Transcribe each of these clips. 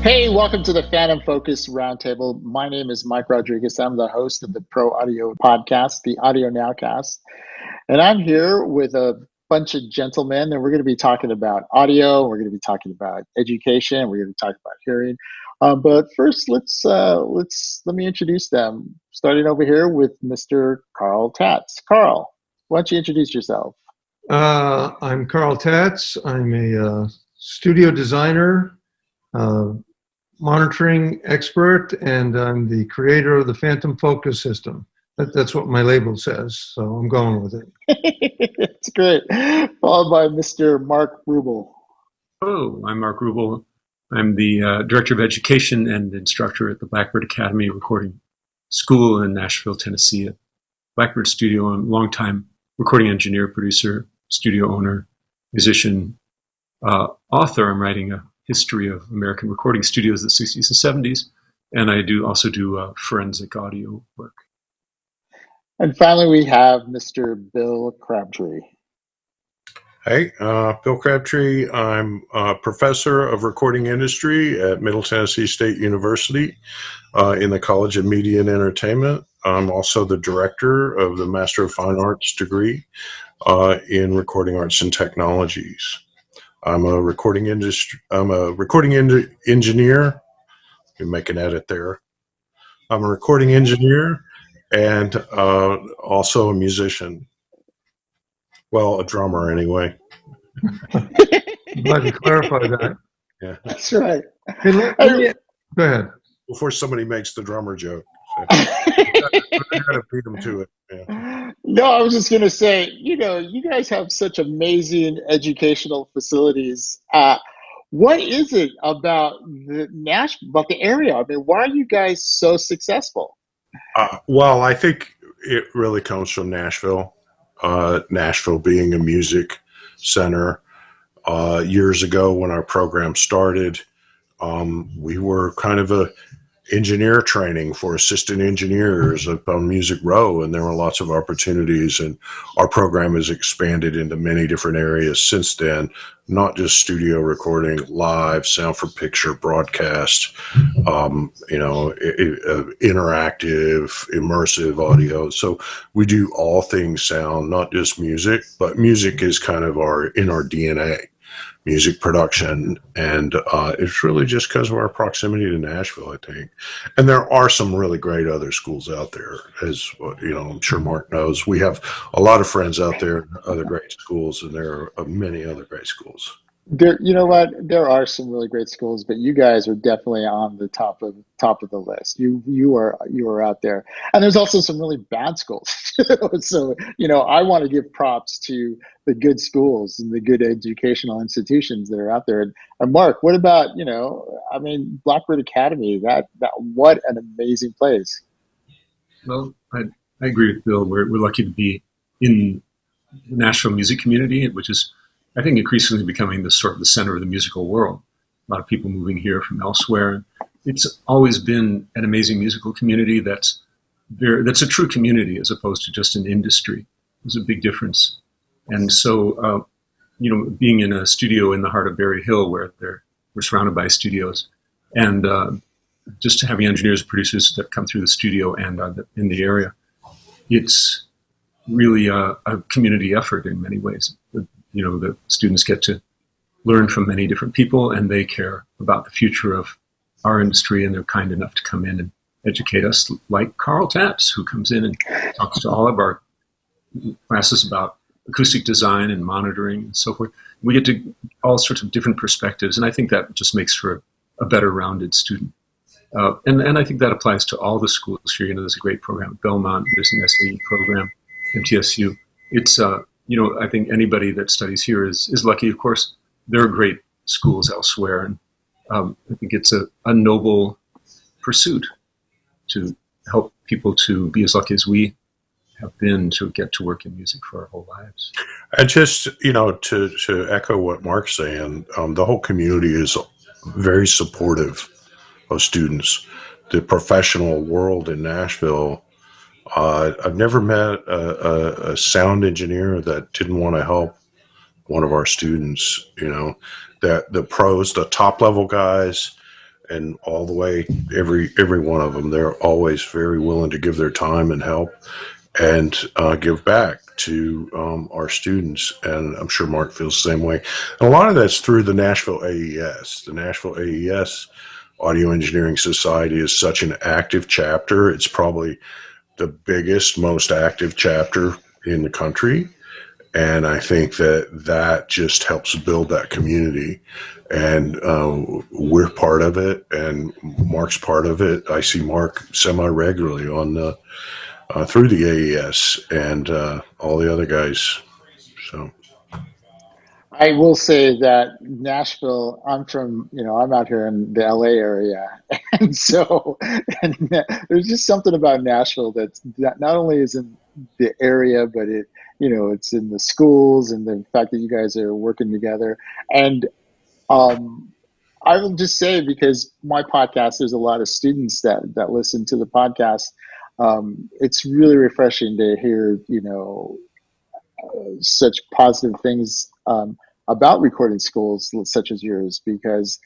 Hey, welcome to the PhantomFocus Roundtable. My name is Mike Rodriguez. I'm the host of the Pro Audio podcast, the AudioNowcast. And I'm here with a bunch of gentlemen, and we're going to be talking about audio. We're going to be talking about education. We're going to be talking about hearing. But first, let me introduce them. Starting over here with Mr. Carl Tatz. Carl, why don't you introduce yourself? I'm Carl Tatz. I'm a studio designer, monitoring expert, and I'm the creator of the PhantomFocus system. That's what my label says, so I'm going with it. It's great. Followed by Mr. Mark Rubel. Hello, I'm Mark Rubel. I'm the Director of Education and instructor at the Blackbird Academy Recording School in Nashville, Tennessee. At Blackbird Studio, I'm a longtime recording engineer, producer, studio owner, musician, author. I'm writing a history of American recording studios of the 60s and 70s, and I also do forensic audio work. And finally, we have Mr. Bill Crabtree. Hey, Bill Crabtree. I'm a professor of recording industry at Middle Tennessee State University in the College of Media and Entertainment. I'm also the director of the Master of Fine Arts degree in recording arts and technologies. I'm a recording engineer. You can make an edit there. I'm a recording engineer and also a musician. Well, a drummer anyway. I'm glad to clarify that. Yeah. That's right. Hey, go ahead. Before somebody makes the drummer joke. So. I gotta beat them to it. Yeah. No, I was just going to say, you guys have such amazing educational facilities. What is it about about the area? I mean, why are you guys so successful? Well, I think it really comes from Nashville. Nashville being a music center. Years ago when our program started, we were kind of a engineer training for assistant engineers up on Music Row, and there were lots of opportunities, and our program has expanded into many different areas since then, not just studio recording, live, sound for picture, broadcast, interactive, immersive audio. So we do all things sound, not just music, but music is kind of in our DNA. Music production, and it's really just because of our proximity to Nashville, I think. And there are some really great other schools out there, as I'm sure Mark knows. We have a lot of friends out there, other great schools, and there are many other great schools. You know what? There are some really great schools, but you guys are definitely on the top of the list. You are out there, and there's also some really bad schools. So I want to give props to the good schools and the good educational institutions that are out there. And Mark, what about Blackbird Academy? That what an amazing place. Well, I agree with Bill. We're lucky to be in the Nashville music community, which is, I think, increasingly becoming the center of the musical world. A lot of people moving here from elsewhere. It's always been an amazing musical community that's a true community as opposed to just an industry. There's a big difference. And so, being in a studio in the heart of Berry Hill, where we're surrounded by studios, and just having engineers and producers that come through the studio and in the area, it's really a community effort in many ways. The students get to learn from many different people, and they care about the future of our industry, and they're kind enough to come in and educate us, like Carl Tatz, who comes in and talks to all of our classes about acoustic design and monitoring and so forth. We get to all sorts of different perspectives, and I think that just makes for a better rounded student. And I think that applies to all the schools here. There's a great program at Belmont, there's an SAE program, MTSU. It's I think anybody that studies here is lucky. Of course, there are great schools elsewhere, and I think it's a noble pursuit to help people to be as lucky as we have been to get to work in music for our whole lives. And just, to echo what Mark's saying, the whole community is very supportive of students. The professional world in Nashville, I've never met a sound engineer that didn't want to help one of our students. That the pros, the top level guys, and all the way, every one of them, they're always very willing to give their time and help and give back to our students. And I'm sure Mark feels the same way. And a lot of that's through the Nashville AES. The Nashville AES Audio Engineering Society is such an active chapter. It's probably the biggest, most active chapter in the country. And I think that just helps build that community. And we're part of it, and Mark's part of it. I see Mark semi-regularly on the through the AES and all the other guys. So I will say that Nashville, I'm out here in the LA area. And so there's just something about Nashville that not only is in the area, but it's in the schools, and the fact that you guys are working together. And I will just say, because my podcast, there's a lot of students that listen to the podcast. It's really refreshing to hear, such positive things about recording schools such as yours, because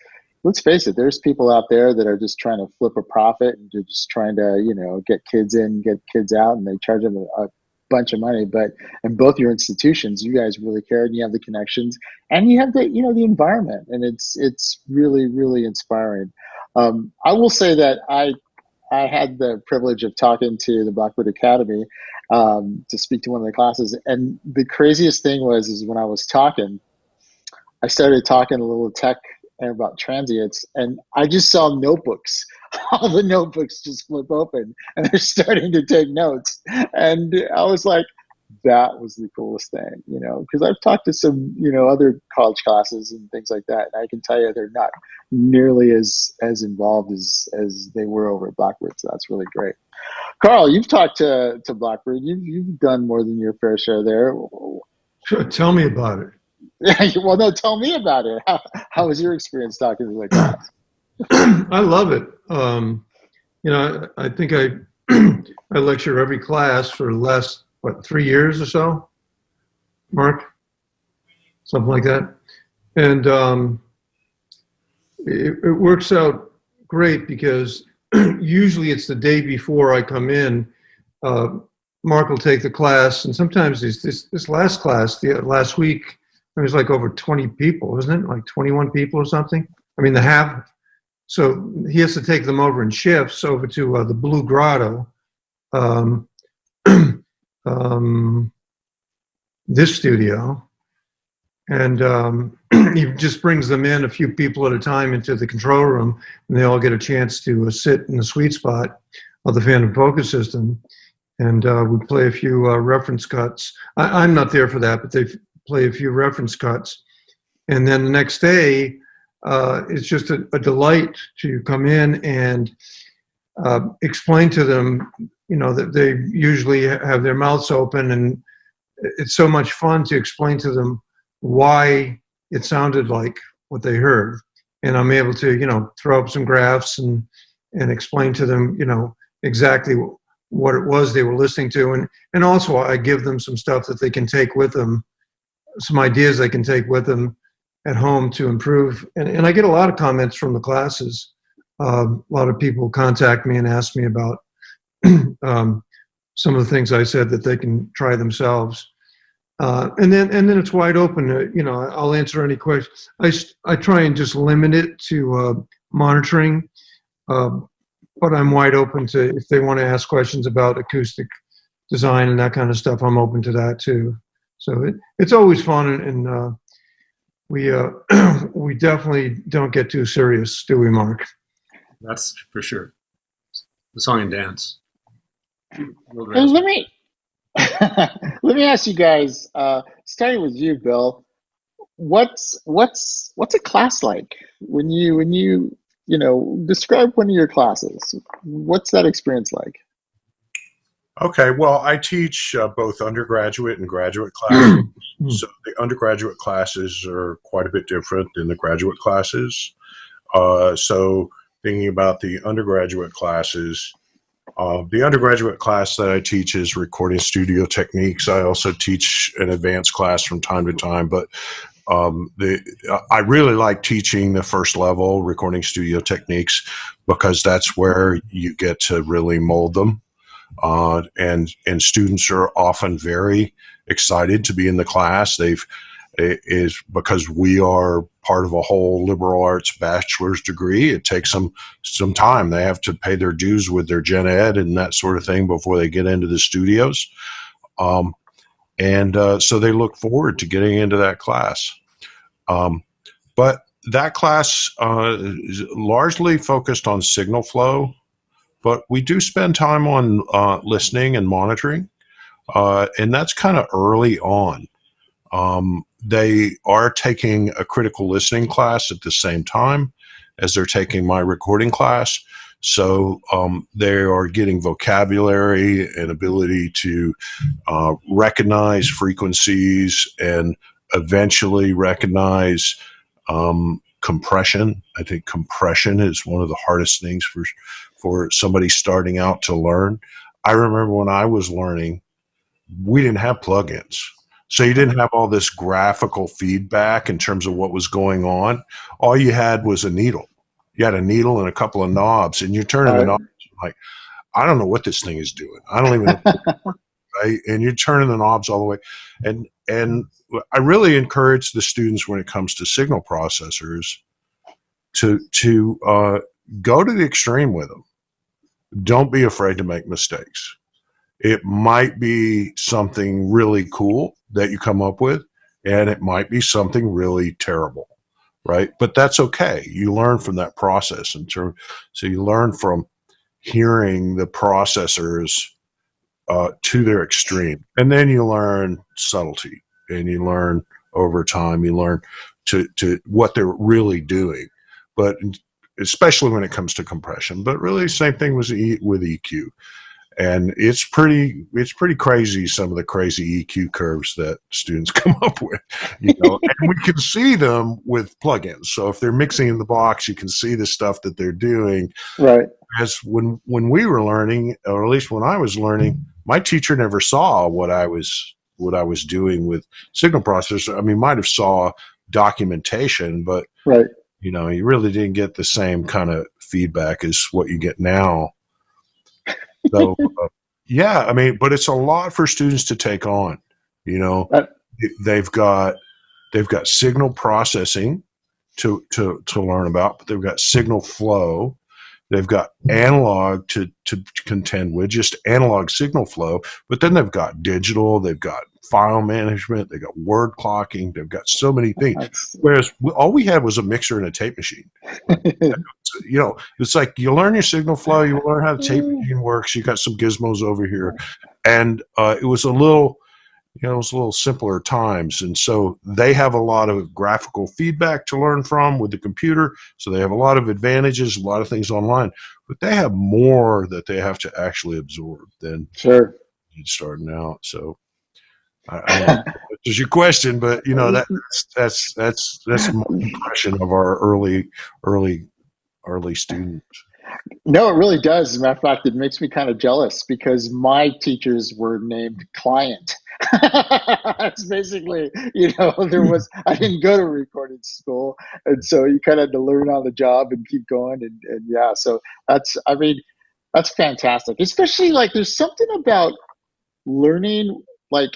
let's face it, there's people out there that are just trying to flip a profit, and they're just trying to, get kids in, get kids out, and they charge them a bunch of money. But in both your institutions, you guys really care, and you have the connections, and you have the environment, and it's really, really inspiring. I will say that I had the privilege of talking to the Blackbird Academy to speak to one of the classes, and the craziest thing is when I was talking, I started talking a little tech about transients, and I just saw notebooks. All the notebooks just flip open, and they're starting to take notes. And I was like, that was the coolest thing, because I've talked to some, other college classes and things like that, and I can tell you they're not nearly as involved as they were over at Blackbird. So that's really great. Carl, you've talked to Blackbird. You've done more than your fair share there. Sure, tell me about it. Well, no, tell me about it. How was your experience talking to the class? I love it. I think I lecture every class for the last, 3 years or so, Mark? Something like that. And it works out great, because usually it's the day before I come in. Mark will take the class, and sometimes this last class, last week, there was like over 20 people, isn't it? Like 21 people or something? I mean, so he has to take them over in shifts over to the Blue Grotto, this studio. And he just brings them in, a few people at a time, into the control room, and they all get a chance to sit in the sweet spot of the PhantomFocus system. And we play a few reference cuts. I'm not there for that, but they play a few reference cuts. And then the next day, it's just a delight to come in and explain to them, that they usually have their mouths open, and it's so much fun to explain to them why it sounded like what they heard. And I'm able to, throw up some graphs and explain to them, exactly what it was they were listening to. And also I give them some stuff that they can take with them, some ideas they can take with them at home to improve. And I get a lot of comments from the classes. A lot of people contact me and ask me about some of the things I said that they can try themselves. And then it's wide open. I'll answer any questions. I try and just limit it to monitoring, but I'm wide open to, if they want to ask questions about acoustic design and that kind of stuff, I'm open to that too. So it's always fun, and we definitely don't get too serious, do we, Mark? That's for sure. The song and dance. Let me ask you guys, starting with you, Bill. What's a class like when you describe one of your classes? What's that experience like? Okay, well, I teach both undergraduate and graduate classes. So the undergraduate classes are quite a bit different than the graduate classes. So thinking about the undergraduate classes, the undergraduate class that I teach is recording studio techniques. I also teach an advanced class from time to time, but I really like teaching the first level recording studio techniques because that's where you get to really mold them. And students are often very excited to be in the class. Is because we are part of a whole liberal arts bachelor's degree. It takes them some time. They have to pay their dues with their gen ed and that sort of thing before they get into the studios. So they look forward to getting into that class. But that class is largely focused on signal flow, but we do spend time on listening and monitoring, and that's kind of early on. They are taking a critical listening class at the same time as they're taking my recording class. So they are getting vocabulary and ability to recognize frequencies and eventually recognize compression. I think compression is one of the hardest things for somebody starting out to learn. I remember when I was learning, we didn't have plugins. So you didn't have all this graphical feedback in terms of what was going on. All you had was a needle. You had a needle and a couple of knobs, and you're turning the knobs like, I don't know what this thing is doing. I don't even know. Right? And you're turning the knobs all the way. And I really encourage the students when it comes to signal processors to go to the extreme with them. Don't be afraid to make mistakes. It might be something really cool that you come up with, and it might be something really terrible, right? But that's okay. You learn from that process. So you learn from hearing the processors to their extreme. And then you learn subtlety, and you learn over time, you learn to what they're really doing. But especially when it comes to compression, but really same thing with EQ. And it's pretty crazy, some of the crazy EQ curves that students come up with, and we can see them with plugins. So if they're mixing in the box, you can see the stuff that they're doing. Right. As when we were learning, or at least when I was learning, my teacher never saw what I was doing with signal processors. I mean, might have saw documentation, but right. You really didn't get the same kind of feedback as what you get now. So, yeah, I mean, but it's a lot for students to take on. They've got signal processing to learn about, but they've got signal flow. They've got analog to contend with, just analog signal flow. But then they've got digital. They've got file management. They've got word clocking. They've got so many things. Whereas all we had was a mixer and a tape machine. It's like you learn your signal flow. You learn how the tape machine works. You got some gizmos over here, and it was a little simpler times. And so they have a lot of graphical feedback to learn from with the computer. So they have a lot of advantages, a lot of things online, but they have more that they have to actually absorb than starting out. So I don't know if this is your question, but that's my impression of our early students. No, it really does. As a matter of fact, it makes me kind of jealous because my teachers were named client. It's basically, I didn't go to recording school. And so you kind of had to learn on the job and keep going. And yeah, so that's fantastic. Especially like there's something about learning, like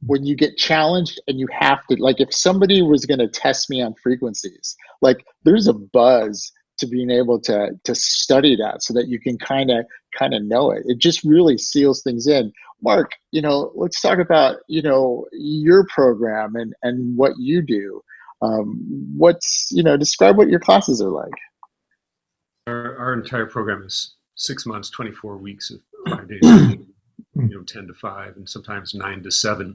when you get challenged and you have to, like if somebody was going to test me on frequencies, like there's a buzz to being able to study that so that you can kind of know it. It just really seals things in. Mark, let's talk about, your program and what you do. Describe what your classes are like. Our entire program is 6 months, 24 weeks of 5 days a week, 10 to 5 and sometimes 9 to 7.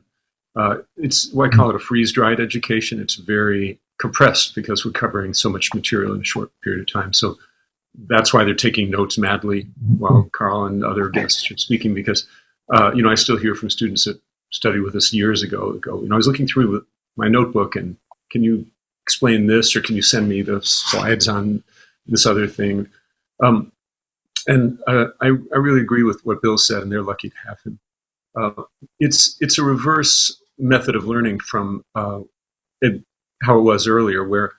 It's what I call it a freeze-dried education. It's very compressed because we're covering so much material in a short period of time. So that's why they're taking notes madly while Carl and other guests are speaking, because, I still hear from students that studied with us years ago, I was looking through my notebook and can you explain this, or can you send me the slides on this other thing? I really agree with what Bill said, and they're lucky to have him. It's a reverse method of learning from how it was earlier, where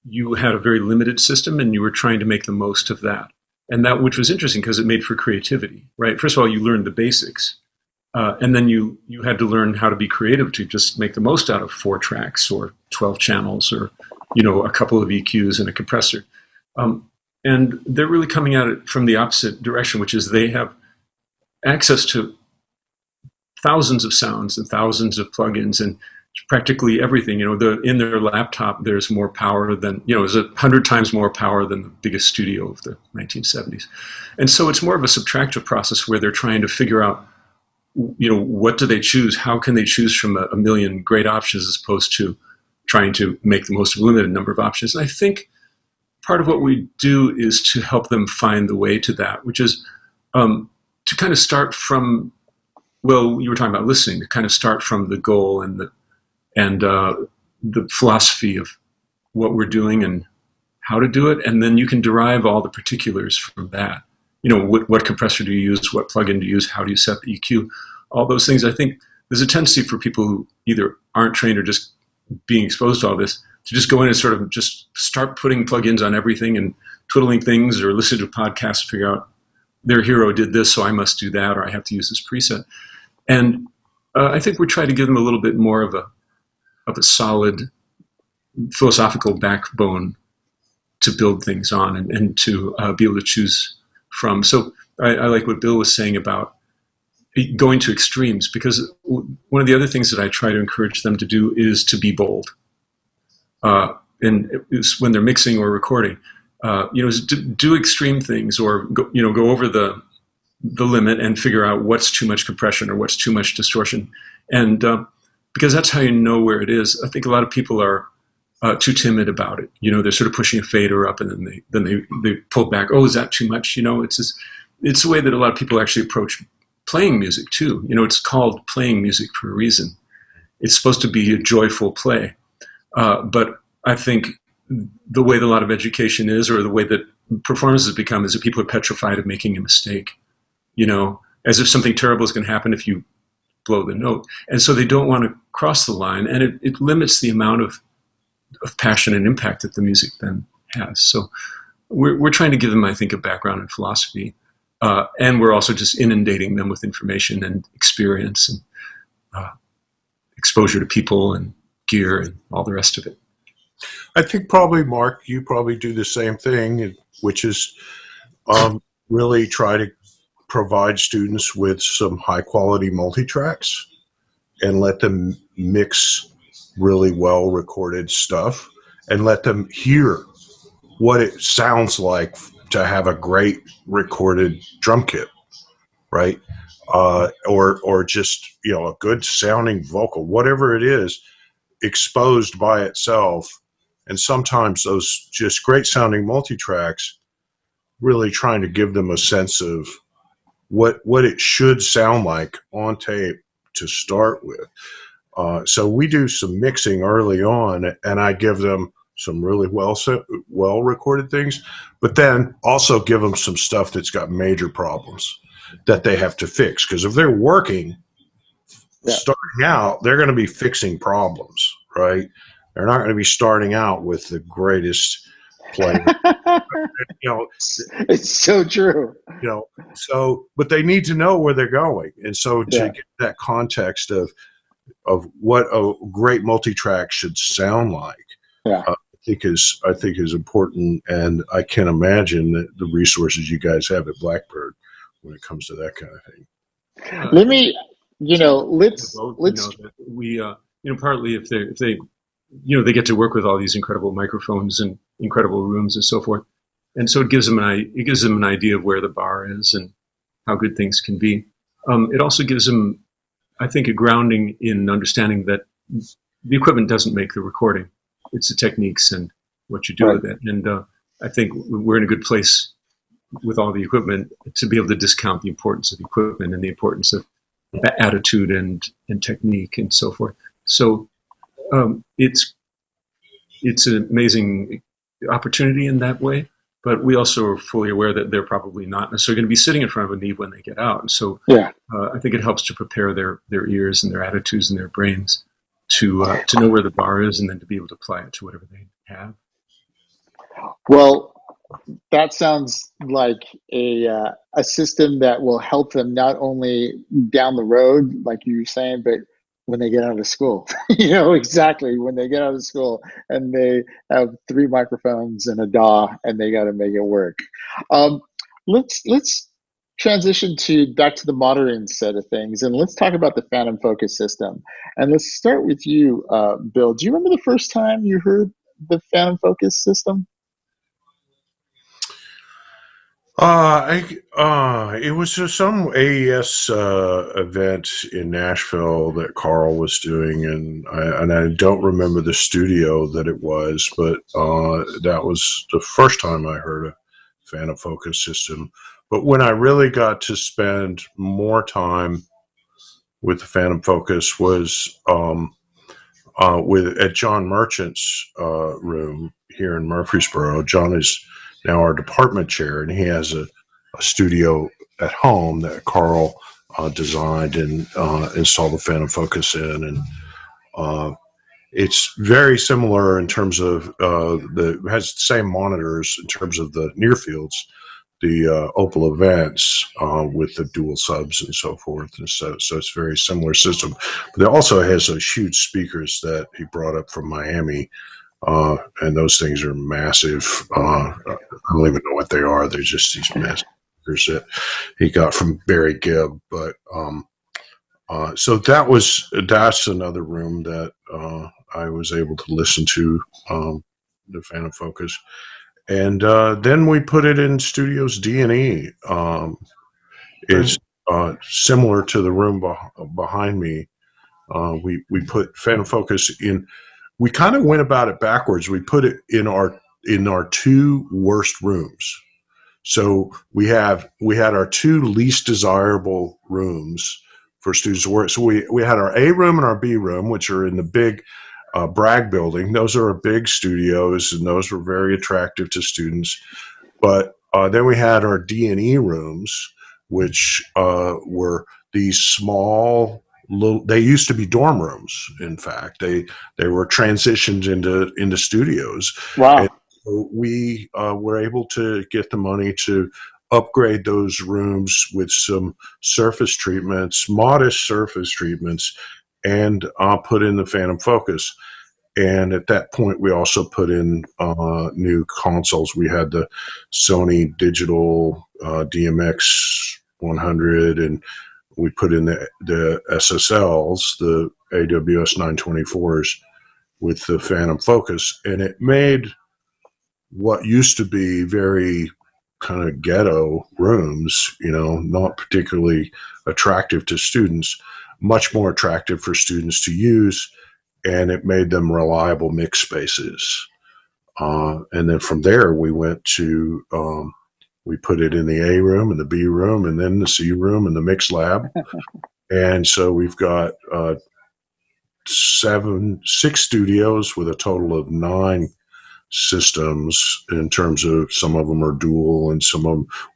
you had a very limited system and you were trying to make the most of that. And that, which was interesting because it made for creativity, right? First of all, you learned the basics. And then you had to learn how to be creative to just make the most out of 4 tracks or 12 channels or, a couple of EQs and a compressor. And they're really coming at it from the opposite direction, which is they have access to thousands of sounds and thousands of plugins and practically everything. In their laptop, there's more power than, there's 100 times more power than the biggest studio of the 1970s. And so it's more of a subtractive process where they're trying to figure out, what do they choose? How can they choose from a million great options as opposed to trying to make the most of a limited number of options? And I think part of what we do is to help them find the way to that, which is to kind of start from, well, you were talking about listening, to kind of start from the goal and the philosophy of what we're doing and how to do it. And then you can derive all the particulars from that. What compressor do you use? What plugin do you use? How do you set the EQ? All those things. I think there's a tendency for people who either aren't trained or just being exposed to all this to just go in and sort of just start putting plugins on everything and twiddling things or listen to podcasts to figure out their hero did this, so I must do that, or I have to use this preset. And I think we try to give them a little bit more of a solid philosophical backbone to build things on and to be able to choose from. So I like what Bill was saying about going to extremes, because one of the other things that I try to encourage them to do is to be bold. And it's when they're mixing or recording, is to do extreme things or go over the limit and figure out what's too much compression or what's too much distortion. And because that's how you know where it is. I think a lot of people are too timid about it. They're sort of pushing a fader up and then they pull back. Oh, is that too much? It's the way that a lot of people actually approach playing music too. It's called playing music for a reason. It's supposed to be a joyful play. But I think the way that a lot of education is, or the way that performance has become, is that people are petrified of making a mistake, as if something terrible is going to happen if you blow the note. And so they don't want to cross the line, and it limits the amount of passion and impact that the music then has. So we're trying to give them, I think, a background in philosophy, and we're also just inundating them with information and experience and exposure to people and gear and all the rest of it. I think probably, Mark, you probably do the same thing, which is really try to provide students with some high-quality multi-tracks and let them mix really well-recorded stuff and let them hear what it sounds like to have a great recorded drum kit, right? Or just, a good-sounding vocal, whatever it is, exposed by itself. And sometimes those just great sounding multi-tracks, really trying to give them a sense of what it should sound like on tape to start with. So we do some mixing early on, and I give them some really well recorded things, but then also give them some stuff that's got major problems that they have to fix. Because if they're working, starting out, they're going to be fixing problems, right? They're not going to be starting out with the greatest play. It's so true. But they need to know where they're going, and so to get that context of what a great multi-track should sound like, I think is important, and I can imagine that the resources you guys have at Blackbird when it comes to that kind of thing. Let me, let's we partly if they they get to work with all these incredible microphones and incredible rooms and so forth, and so it gives them an idea of where the bar is and how good things can be. It also gives them, I think, a grounding in understanding that the equipment doesn't make the recording; it's the techniques and what you do with it. And I think we're in a good place with all the equipment to be able to discount the importance of the equipment and the importance of attitude and technique and so forth. So it's an amazing opportunity in that way, but we also are fully aware that they're probably not necessarily going to be sitting in front of a Neve when they get out. And so I think it helps to prepare their ears and their attitudes and their brains to know where the bar is and then to be able to apply it to whatever they have. Well, that sounds like a system that will help them not only down the road, like you were saying, but when they get out of school. Exactly when they get out of school and they have 3 microphones and a DAW and they got to make it work. Let's transition back to the modern set of things, and let's talk about the PhantomFocus system. And let's start with you, Bill. Do you remember the first time you heard the PhantomFocus system? It was just some AES event in Nashville that Carl was doing, and I don't remember the studio that it was, but that was the first time I heard a PhantomFocus system. But when I really got to spend more time with the PhantomFocus was at John Merchant's room here in Murfreesboro. John is now our department chair, and he has a studio at home that Carl designed and installed the PhantomFocus in, and it's very similar in terms of it has the same monitors in terms of the near fields, the Opal events with the dual subs and so forth, and so it's a very similar system. But it also has those huge speakers that he brought up from Miami. And those things are massive. I don't even know what they are. They're just these massive speakers that he got from Barry Gibb. But so that's another room that I was able to listen to the PhantomFocus, and then we put it in Studios D&E. It's similar to the room behind me. We put PhantomFocus in. We kind of went about it backwards. We put it in our 2 worst rooms. So we had our 2 least desirable rooms for students to work. So we had our A room and our B room, which are in the big Bragg building. Those are big studios, and those were very attractive to students. But then we had our D&E rooms, which were these small. They used to be dorm rooms. In fact, they were transitioned into studios. Wow! And so we were able to get the money to upgrade those rooms with some surface treatments, modest surface treatments, and put in the PhantomFocus. And at that point, we also put in new consoles. We had the Sony Digital DMX 100, and we put in the SSLs, the AWS 924s, with the PhantomFocus, and it made what used to be very kind of ghetto rooms, not particularly attractive to students, much more attractive for students to use, and it made them reliable mix spaces. And then from there, we went to we put it in the A room and the B room and then the C room and the mix lab. And so we've got 6 studios with a total of 9 systems in terms of some of them are dual and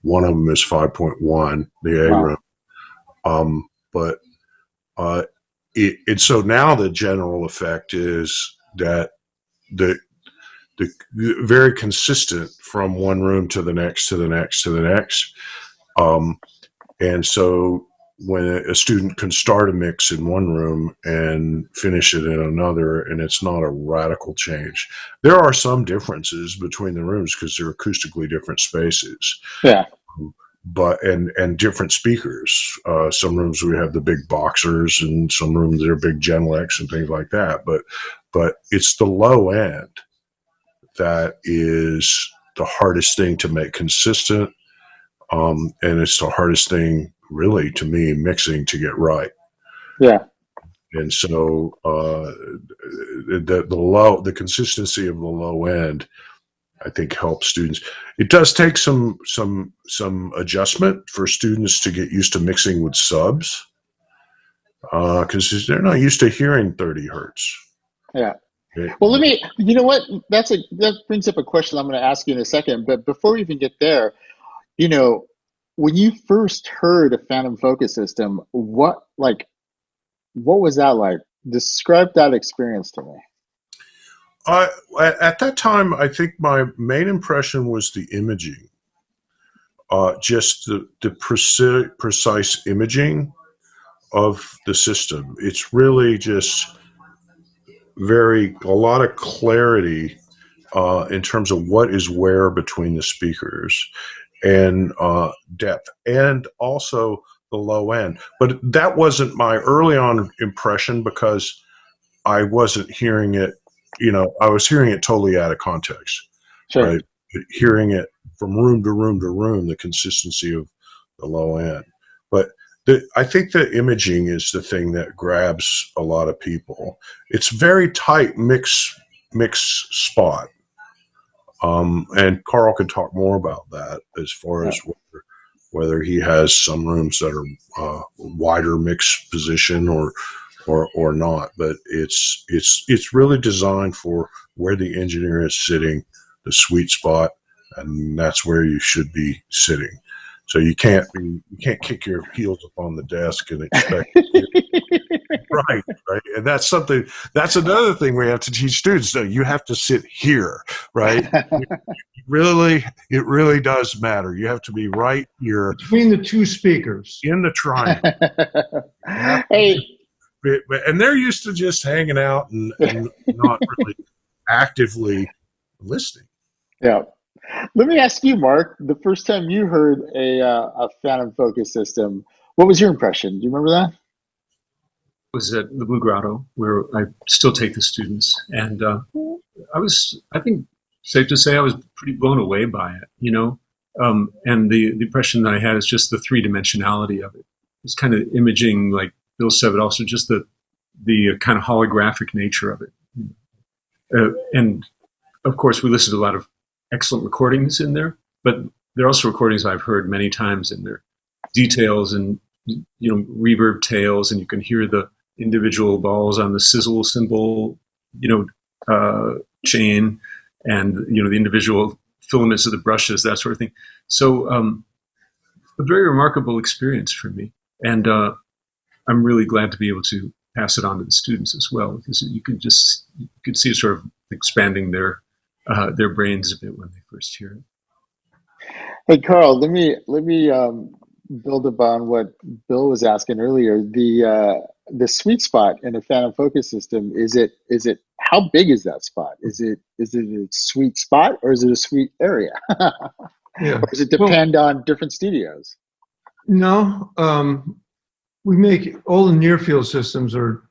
one of them is 5.1, the A room. But so now the general effect is that the very consistent from one room to the next to the next to the next. And so when a student can start a mix in one room and finish it in another, and it's not a radical change. There are some differences between the rooms because they're acoustically different spaces. Yeah. But and different speakers. Some rooms we have the big boxers, and some rooms they're big Genelecs and things like that. But it's the low end that is the hardest thing to make consistent, and it's the hardest thing, really, to me, mixing to get right. Yeah. And so the consistency of the low end, I think, helps students. It does take some adjustment for students to get used to mixing with subs, because they're not used to hearing 30 hertz. Yeah. Well, you know what? That brings up a question I'm going to ask you in a second. But before we even get there, when you first heard a PhantomFocus system, what was that like? Describe that experience to me. At that time, I think my main impression was the imaging, just the precise imaging of the system. It's really just a lot of clarity in terms of what is where between the speakers, and depth, and also the low end. But that wasn't my early on impression, because I wasn't hearing it, I was hearing it totally out of context, Sure. right? Hearing it from room to room to room, the consistency of the low end. But I think the imaging is the thing that grabs a lot of people. It's very tight mix spot. And Carl could talk more about that as far as whether he has some rooms that are wider mix position or not. But it's really designed for where the engineer is sitting, the sweet spot, and that's where you should be sitting. So you can't kick your heels up on the desk and expect right. And that's another thing we have to teach students. So you have to sit here, right? It really does matter. You have to be right here between the two speakers in the triangle. Hey. And they're used to just hanging out and not really actively listening. Yeah. Let me ask you, Mark, the first time you heard a PhantomFocus system, what was your impression? Do you remember that? It was at the Blue Grotto, where I still take the students. And I think, safe to say, I was pretty blown away by it, and the impression that I had is just the three-dimensionality of it. It's kind of imaging, like Bill said, but also just the kind of holographic nature of it. And, of course, we listened to a lot of excellent recordings in there, but there are also recordings I've heard many times in there. Details and, reverb tails, and you can hear the individual balls on the sizzle cymbal, chain, and, the individual filaments of the brushes, that sort of thing. So a very remarkable experience for me. And I'm really glad to be able to pass it on to the students as well, because you could see it sort of expanding their brains a bit when they first hear it. Hey, Carl, let me build upon what Bill was asking earlier. The sweet spot in a PhantomFocus system, is it how big is that spot? Is it a sweet spot, or is it a sweet area? Yeah. Or does it depend on different studios? No, we make all the near field systems are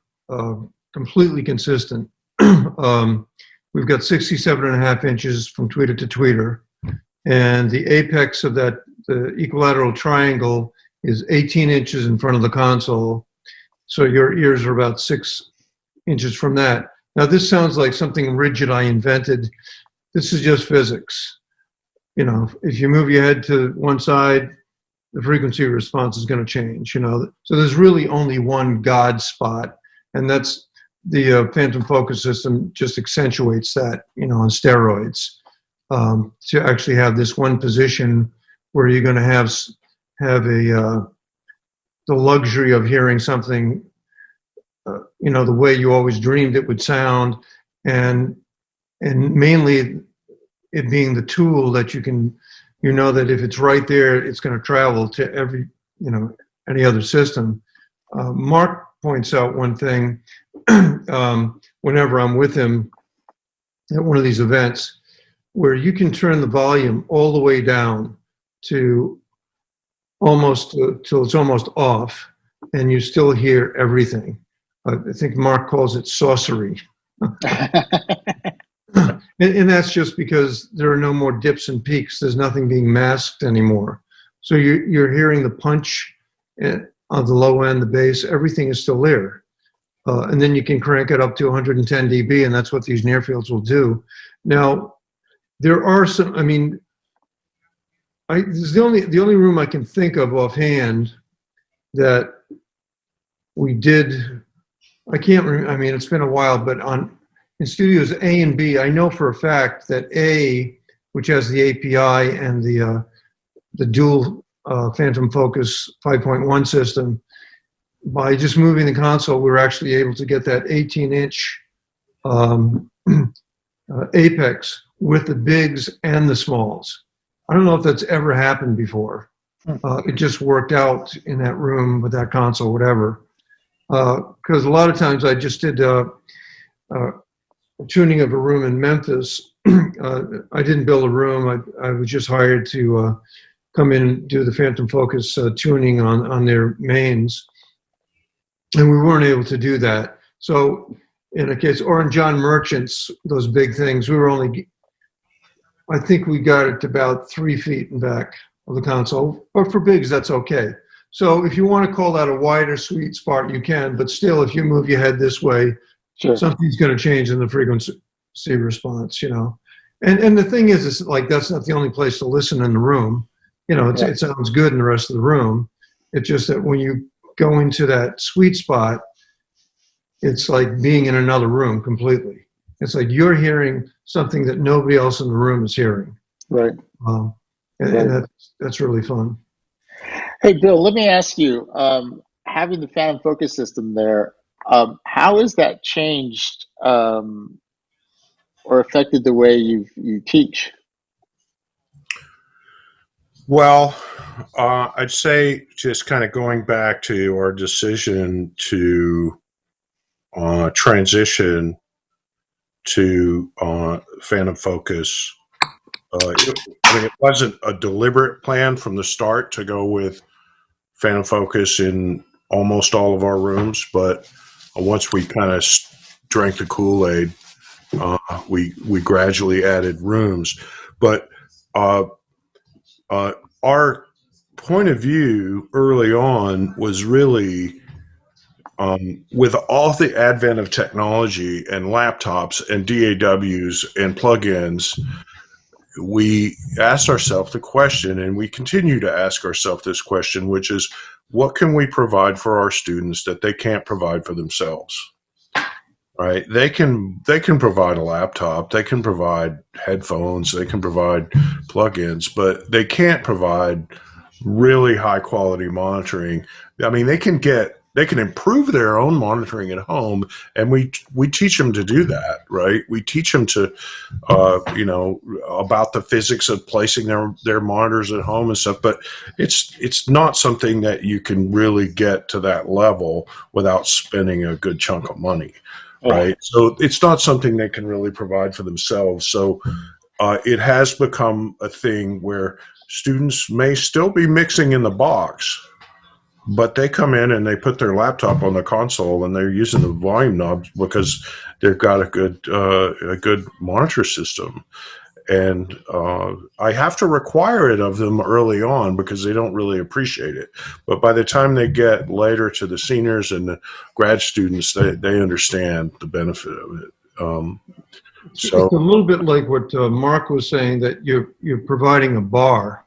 completely consistent. We've got 67.5 inches from tweeter to tweeter, and the apex of that, the equilateral triangle, is 18 inches in front of the console. So your ears are about 6 inches from that. Now, this sounds like something rigid I invented. This is just physics. If you move your head to one side, the frequency response is going to change. So there's really only one God spot, and that's the PhantomFocus system just accentuates that, on steroids, to actually have this one position where you're going to have the luxury of hearing something, the way you always dreamed it would sound, and mainly it being the tool that you can, that if it's right there, it's going to travel to every, any other system. Mark points out one thing whenever I'm with him at one of these events, where you can turn the volume all the way down to till it's almost off, and you still hear everything. I think Mark calls it sorcery. And that's just because there are no more dips and peaks. There's nothing being masked anymore. So you're hearing the punch on the low end, the bass, everything is still there. And then you can crank it up to 110 dB, and that's what these near fields will do. Now, there are some, this is the only room I can think of offhand that we did. I can't remember. It's been a while, but in studios A and B, I know for a fact that A, which has the API and the dual PhantomFocus 5.1 system, by just moving the console, we were actually able to get that 18-inch apex with the bigs and the smalls. I don't know if that's ever happened before. It just worked out in that room with that console, whatever. Because a lot of times I just did tuning of a room in Memphis. I didn't build a room. I was just hired to come in and do the PhantomFocus tuning on their mains. And we weren't able to do that. So in a case, or in John Merchant's, those big things, we were only, I think we got it to about 3 feet in back of the console. But for bigs, that's okay. So if you want to call that a wider sweet spot, you can. But still, if you move your head this way, Sure. something's going to change in the frequency response, you know. And the thing is like that's not the only place to listen in the room. You know, it sounds good in the rest of the room. It's just that when you go into that sweet spot, it's like being in another room completely. It's like you're hearing something that nobody else in the room is hearing. Right. And that's really fun. Hey, Bill, let me ask you, having the PhantomFocus system there, how has that changed or affected the way you teach? Well, I'd say just kind of going back to our decision to transition to PhantomFocus. It wasn't a deliberate plan from the start to go with PhantomFocus in almost all of our rooms, but once we kind of drank the Kool-Aid, we gradually added rooms. But our point of view early on was really with all the advent of technology and laptops and DAWs and plugins, we asked ourselves the question, and we continue to ask ourselves this question, which is, what can we provide for our students that they can't provide for themselves? Right? They can provide a laptop, they can provide headphones, they can provide plugins, but they can't provide really high quality monitoring. I mean, they can improve their own monitoring at home, and we teach them to do that, right? We teach them to, about the physics of placing their monitors at home and stuff. But it's not something that you can really get to that level without spending a good chunk of money, right? So it's not something they can really provide for themselves. So it has become a thing where students may still be mixing in the box, but they come in and they put their laptop on the console and they're using the volume knobs because they've got a good monitor system. And I have to require it of them early on because they don't really appreciate it. But by the time they get later to the seniors and the grad students, they understand the benefit of it. So it's a little bit like what Mark was saying, that you're providing a bar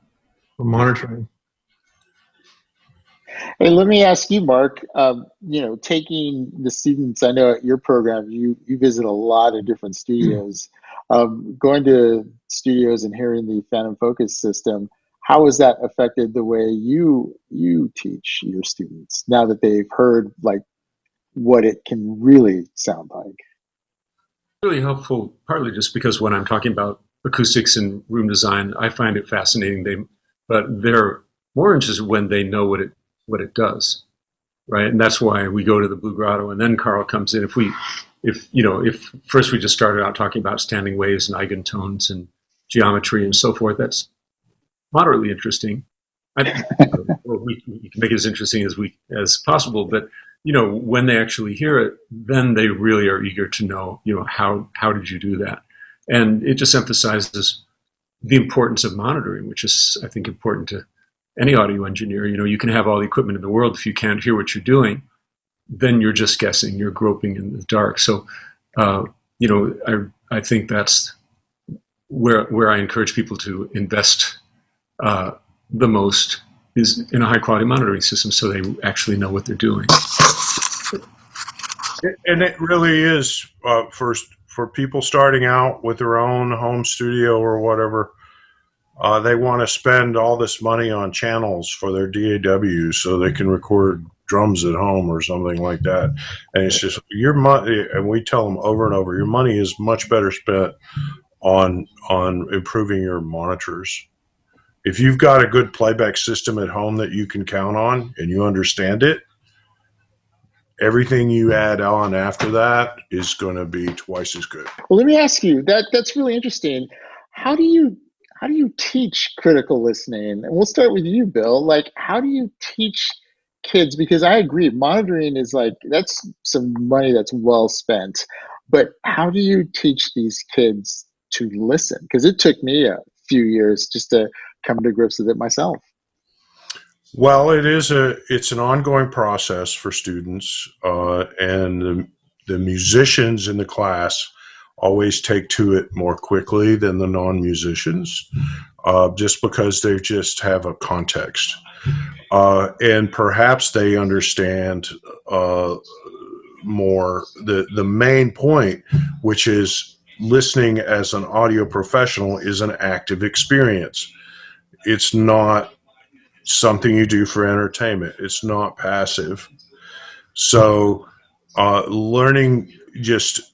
for monitoring. Hey, let me ask you, Mark, taking the students, I know at your program, you visit a lot of different studios. Going to studios and hearing the PhantomFocus system, how has that affected the way you teach your students now that they've heard like what it can really sound like? Really helpful, partly just because when I'm talking about acoustics and room design, I find it fascinating. But they're more interested when they know what it does, right? And that's why we go to the Blue Grotto, and then Carl comes in. If first we just started out talking about standing waves and eigentones and geometry and so forth, that's moderately interesting. We can make it as interesting as possible, but when they actually hear it, then they really are eager to know, how did you do that? And it just emphasizes the importance of monitoring, which is, I think, important to any audio engineer. You can have all the equipment in the world. If you can't hear what you're doing, then you're just guessing, you're groping in the dark. So, I think that's where I encourage people to invest the most, is in a high quality monitoring system, so they actually know what they're doing. And it really is for people starting out with their own home studio or whatever. They want to spend all this money on channels for their DAWs so they can record drums at home or something like that. And it's just your money, and we tell them over and over, your money is much better spent on improving your monitors. If you've got a good playback system at home that you can count on and you understand it, everything you add on after that is going to be twice as good. Well, let me ask you, that's really interesting. How do you teach critical listening? And we'll start with you, Bill. Like, how do you teach kids? Because I agree, monitoring is like, that's some money that's well spent. But how do you teach these kids to listen? Because it took me a few years just to come to grips with it myself. Well, it's an ongoing process for students, and the musicians in the class always take to it more quickly than the non-musicians, just because they just have a context, and perhaps they understand more the main point, which is listening as an audio professional is an active experience. It's not something you do for entertainment. It's not passive. So learning, just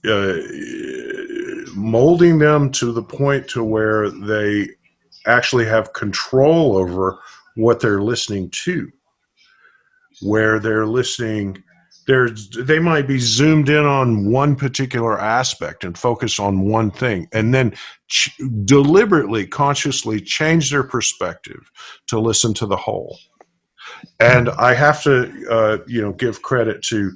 molding them to the point to where they actually have control over what they're listening to, where they're listening. They might be zoomed in on one particular aspect and focus on one thing, and then deliberately, consciously change their perspective to listen to the whole. And I have to, give credit to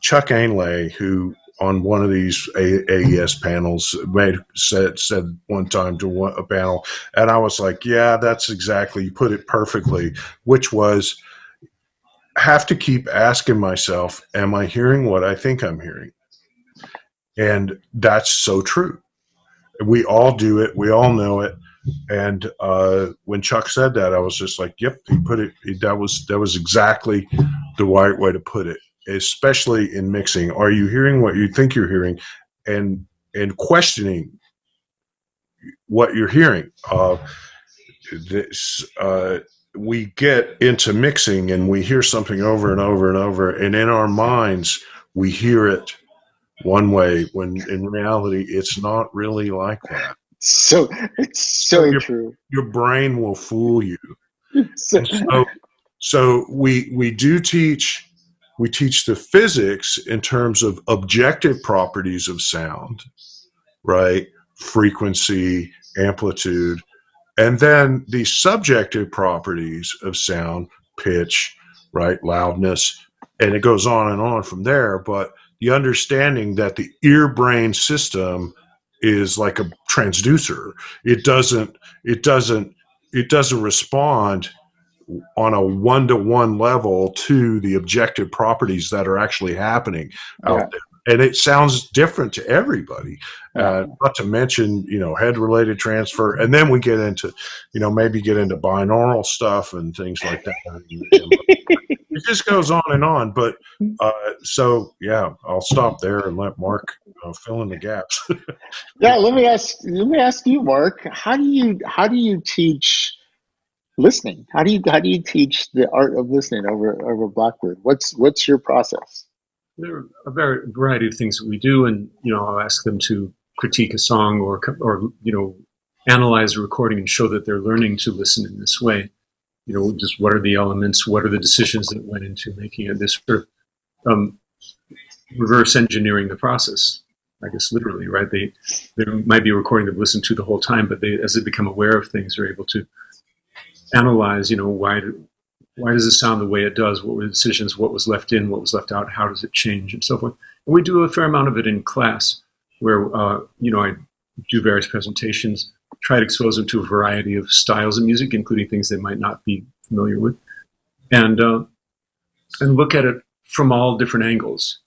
Chuck Ainlay, who on one of these AES panels said one time to a panel, and I was like, yeah, that's exactly, you put it perfectly, which was, have to keep asking myself, am I hearing what I think I'm hearing? And that's so true. We all do it. We all know it. And when Chuck said that, I was just like, yep, he put it, that was exactly the right way to put it, especially in mixing. Are you hearing what you think you're hearing, and questioning what you're hearing? We get into mixing and we hear something over and over and over, and in our minds we hear it one way when in reality it's not really like that. So it's so true. Your brain will fool you. So we teach the physics in terms of objective properties of sound, right? Frequency, amplitude. And then the subjective properties of sound, pitch, right, loudness, and it goes on and on from there. But the understanding that the ear-brain system is like a transducer. It doesn't respond on a one-to-one level to the objective properties that are actually happening out there. And it sounds different to everybody, not to mention, head-related transfer. And then we get into, maybe get into binaural stuff and things like that. It just goes on and on. But so, yeah, I'll stop there and let Mark fill in the gaps. Yeah, let me ask you, Mark. How do you teach listening? How do you teach the art of listening over Blackbird? What's your process? There are a variety of things that we do, and I'll ask them to critique a song or analyze a recording and show that they're learning to listen in this way. Just what are the elements? What are the decisions that went into making it? This sort of reverse engineering the process, I guess, literally, right? There might be a recording they've listened to the whole time, but as they become aware of things, they're able to analyze, why does it sound the way it does? What were the decisions? What was left in? What was left out? How does it change? And so forth. And we do a fair amount of it in class where, I do various presentations, try to expose them to a variety of styles of music, including things they might not be familiar with, and look at it from all different angles.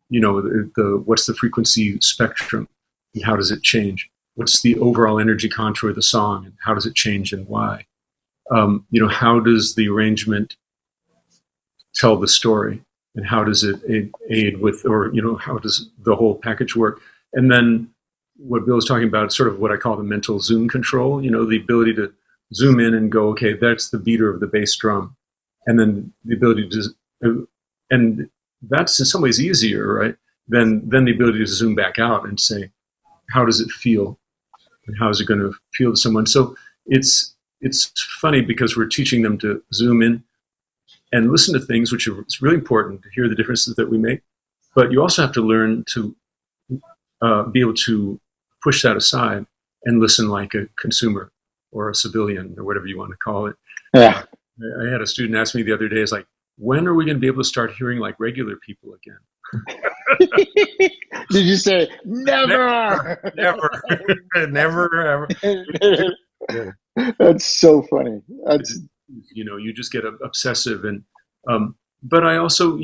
What's the frequency spectrum and how does it change? What's the overall energy contour of the song and how does it change and why? How does the arrangement tell the story, and how does it aid with, or how does the whole package work? And then what Bill was talking about, sort of what I call the mental zoom control. The ability to zoom in and go, okay, that's the beater of the bass drum, and then the ability to And that's in some ways easier, right? Than the ability to zoom back out and say, how does it feel? And how is it going to feel to someone? So it's funny because we're teaching them to zoom in and listen to things, which is really important to hear the differences that we make. But you also have to learn to be able to push that aside and listen like a consumer or a civilian or whatever you want to call it. Yeah. I had a student ask me the other day, it's like, when are we going to be able to start hearing like regular people again? Did you say never? Never, ever. Yeah. That's so funny. That's you just get obsessive, and but I also,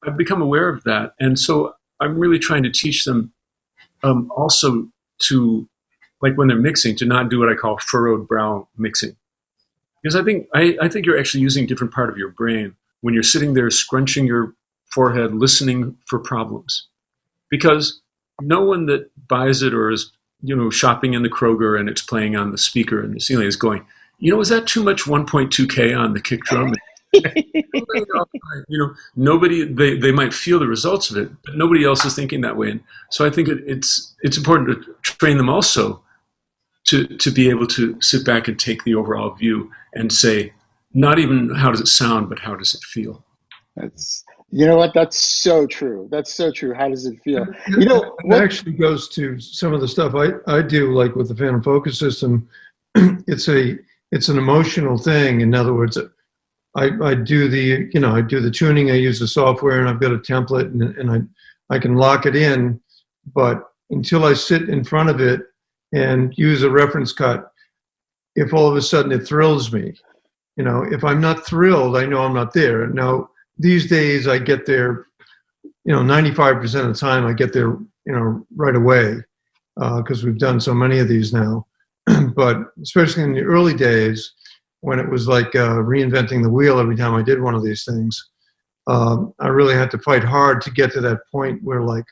I've become aware of that, and so I'm really trying to teach them also to, like when they're mixing, to not do what I call furrowed brow mixing, because I think you're actually using a different part of your brain when you're sitting there scrunching your forehead, listening for problems, because no one that buys it or is shopping in the Kroger and it's playing on the speaker in the ceiling is going, is that too much 1.2K on the kick drum? Nobody, they might feel the results of it, but nobody else is thinking that way. And so I think it's important to train them also to be able to sit back and take the overall view and say, not even how does it sound, but how does it feel? You know what? That's so true. That's so true. How does it feel? It actually goes to some of the stuff I do, like with the PhantomFocus system. It's an emotional thing. In other words, I do the tuning. I use the software, and I've got a template, and I can lock it in. But until I sit in front of it and use a reference cut, if all of a sudden it thrills me, if I'm not thrilled, I know I'm not there. Now, these days I get there, 95% of the time I get there, right away, because we've done so many of these now. But especially in the early days, when it was like reinventing the wheel every time I did one of these things, I really had to fight hard to get to that point where, like,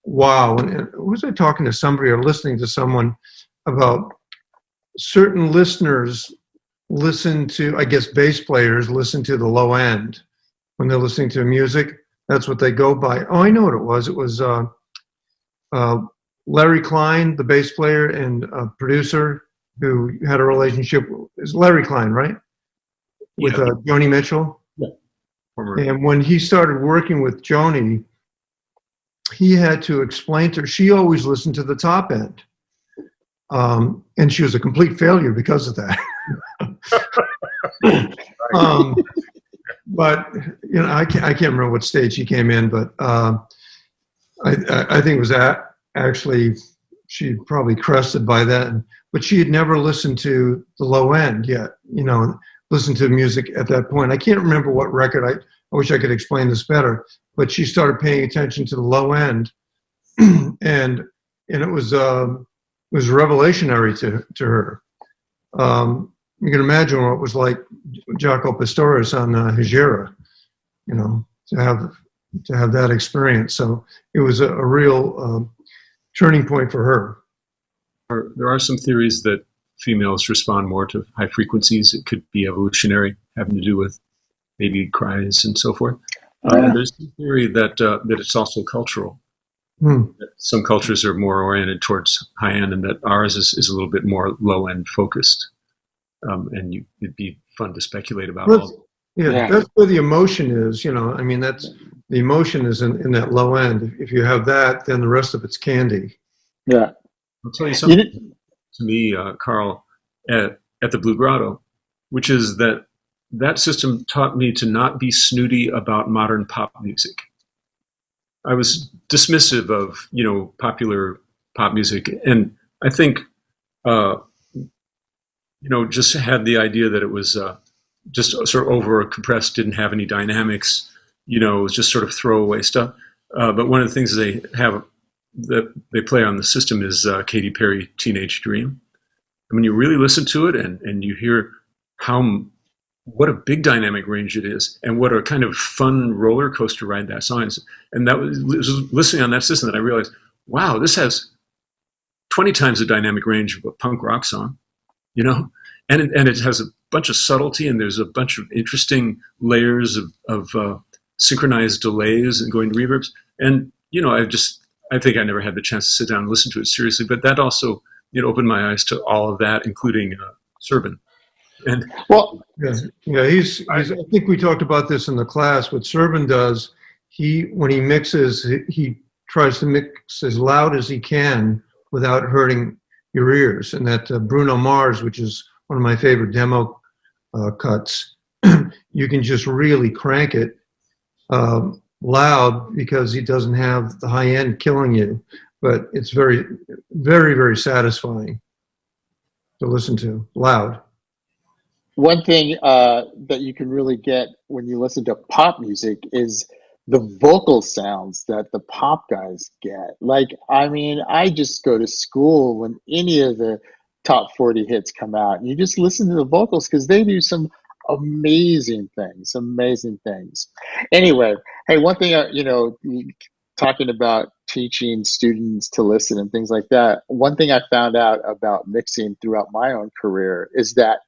wow. And was I talking to somebody or listening to someone about certain listeners listen to, I guess, bass players listen to the low end when they're listening to music? That's what they go by. Oh, I know what it was. It was Larry Klein, the bass player and producer who had a relationship. Is Larry Klein, right? With Joni Mitchell. Yeah. And when he started working with Joni, he had to explain to her, she always listened to the top end. And she was a complete failure because of that. But I can't remember what stage he came in, but I think it was actually she probably crested by that. But she had never listened to the low end yet. Listened to music at that point. I can't remember what record. I wish I could explain this better. But she started paying attention to the low end, and it was revelationary to her. You can imagine what it was like Jaco Pastorius on Hejira, to have that experience. So it was a real turning point for her. There are some theories that females respond more to high frequencies. It could be evolutionary, having to do with baby cries and so forth. There's a theory that it's also cultural. That some cultures are more oriented towards high end, and that ours is a little bit more low end focused. And it'd be fun to speculate about. That's where the emotion is. That's the emotion is in that low end. If you have that, then the rest of it's candy. Yeah. I'll tell you something to me, Carl, at the Blue Grotto, which is that system taught me to not be snooty about modern pop music. I was dismissive of, popular pop music. And I think, just had the idea that it was just sort of over compressed, didn't have any dynamics, it was just sort of throwaway stuff. But one of the things they have that they play on the system is Katy Perry, Teenage Dream. And when you really listen to it and you hear what a big dynamic range it is, and what a kind of fun roller coaster ride that song is. And that was listening on that system that I realized, wow, this has 20 times the dynamic range of a punk rock song, and it has a bunch of subtlety, and there's a bunch of interesting layers of synchronized delays and going to reverbs. And, I think I never had the chance to sit down and listen to it seriously, but that also, opened my eyes to all of that, including Serban. And Well, I think we talked about this in the class. What Serban does, when he mixes, he tries to mix as loud as he can without hurting your ears. And that Bruno Mars, which is one of my favorite demo cuts, you can just really crank it loud because he doesn't have the high end killing you. But it's very, very, very satisfying to listen to loud. one thing that you can really get when you listen to pop music is the vocal sounds that the pop guys get. Like, I mean, I just go to school when any of the top 40 hits come out. And you just listen to the vocals because they do some amazing things, amazing things. Anyway, hey, one thing, talking about teaching students to listen and things like that, one thing I found out about mixing throughout my own career is that